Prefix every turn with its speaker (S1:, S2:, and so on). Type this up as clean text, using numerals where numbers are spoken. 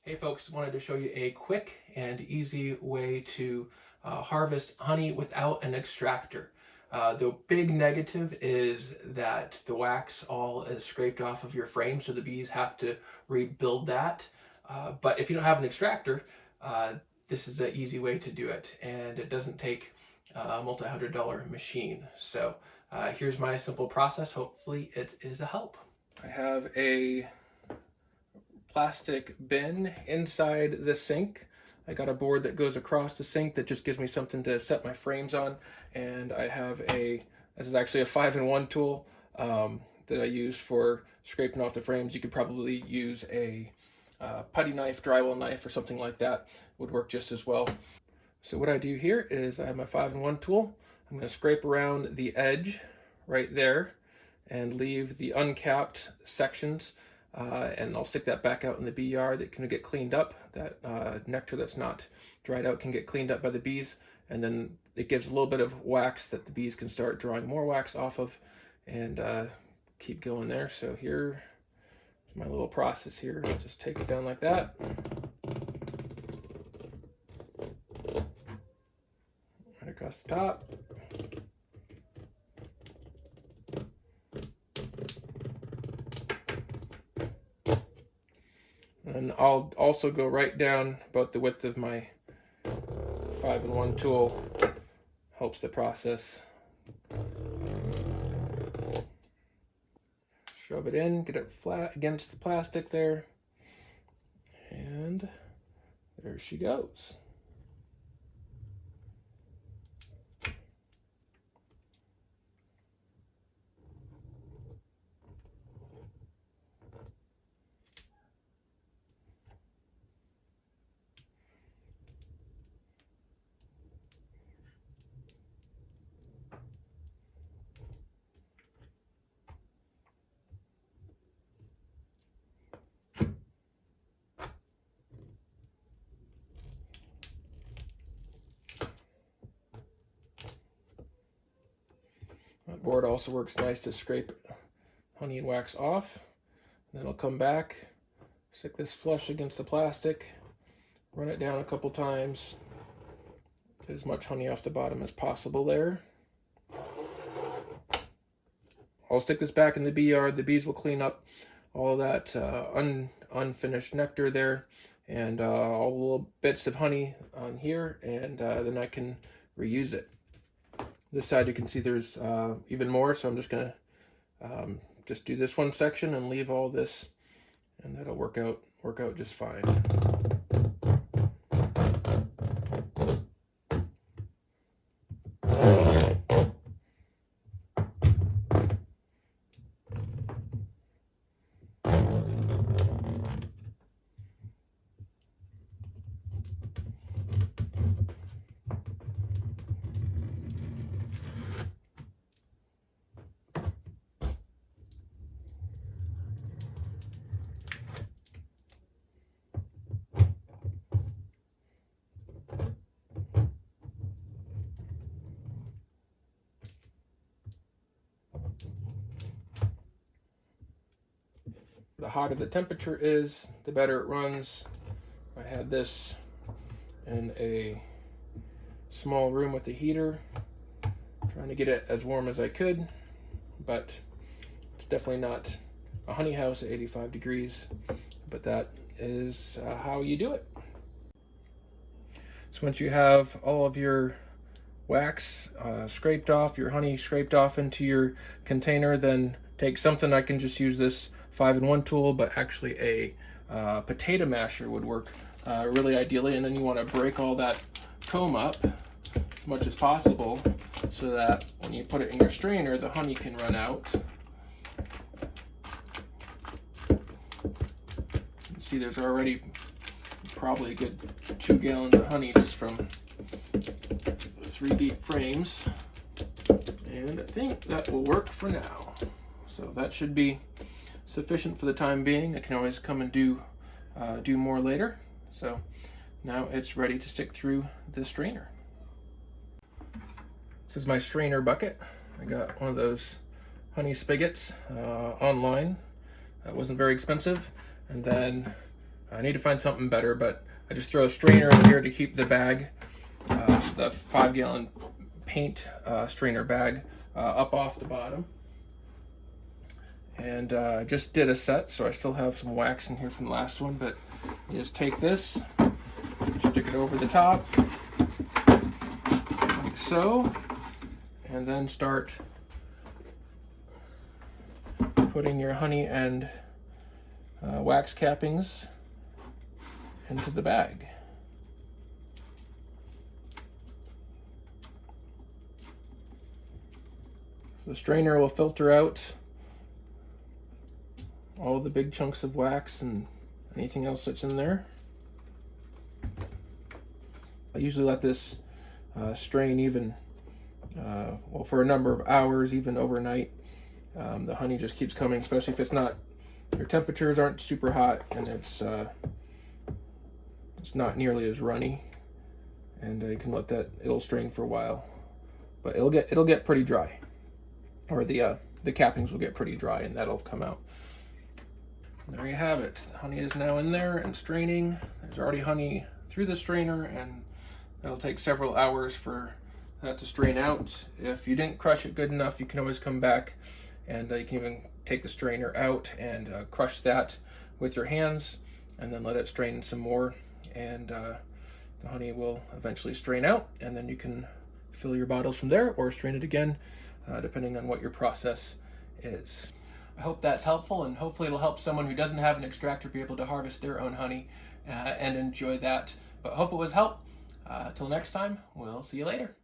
S1: Hey folks, wanted to show you a quick and easy way to harvest honey without an extractor. The big negative is that the wax all is scraped off of your frame, so the bees have to rebuild that. But if you don't have an extractor, uh, this is an easy way to do it, and it doesn't take a multi-$100 machine. So here's my simple process. Hopefully it is a help. I have a plastic bin inside the sink. I got a board that goes across the sink that just gives me something to set my frames on, and I have this is actually a 5-in-1 tool that I use for scraping off the frames. You could probably use a putty knife, drywall knife, or something like that. Would work just as well. So what I do here is I have my 5-in-1 tool. I'm going to scrape around the edge right there and leave the uncapped sections. And I'll stick that back out in the bee yard. It can get cleaned up. That nectar that's not dried out can get cleaned up by the bees, and then it gives a little bit of wax that the bees can start drawing more wax off of, and keep going there. So here's my little process here. Just take it down like that. Right across the top. And I'll also go right down about the width of my 5-in-1 tool. Helps the process. Shove it in, get it flat against the plastic there, and there she goes. That board also works nice to scrape honey and wax off. And then I'll come back, stick this flush against the plastic, run it down a couple times, get as much honey off the bottom as possible there. I'll stick this back in the bee yard. The bees will clean up all that unfinished nectar there, and all the little bits of honey on here, and then I can reuse it. This side you can see there's even more, so I'm just gonna just do this one section and leave all this, and that'll work out just fine. The hotter the temperature is, the better it runs. I had this in a small room with a heater, trying to get it as warm as I could, but it's definitely not a honey house at 85 degrees, but that is how you do it. So once you have all of your wax scraped off, your honey scraped off into your container, then take something. I can just use this 5-in-1 tool, but actually a potato masher would work really ideally, and then you want to break all that comb up as much as possible so that when you put it in your strainer, the honey can run out. You see there's already probably a good 2 gallons of honey just from the 3 deep frames, and I think that will work for now. So that should be sufficient for the time being. I can always come and do more later. So now it's ready to stick through the strainer. This is my strainer bucket. I got one of those honey spigots online. That wasn't very expensive. And then I need to find something better, but I just throw a strainer in here to keep the bag, the 5-gallon paint strainer bag, up off the bottom. And I just did a set, so I still have some wax in here from the last one, but you just take this, stick it over the top, like so, and then start putting your honey and wax cappings into the bag. So the strainer will filter out all the big chunks of wax and anything else that's in there. I usually let this strain even, well, for a number of hours, even overnight. The honey just keeps coming, especially if it's not, your temperatures aren't super hot and it's not nearly as runny, and you can let that, it'll strain for a while, but it'll get pretty dry, or the cappings will get pretty dry, and that'll come out. And there you have it. The honey is now in there and straining. There's already honey through the strainer, and it'll take several hours for that to strain out. If you didn't crush it good enough, you can always come back and you can even take the strainer out and crush that with your hands, and then let it strain some more, and the honey will eventually strain out, and then you can fill your bottles from there or strain it again, depending on what your process is. I hope that's helpful, and hopefully it'll help someone who doesn't have an extractor be able to harvest their own honey and enjoy that. But hope it was help. Till next time, we'll see you later.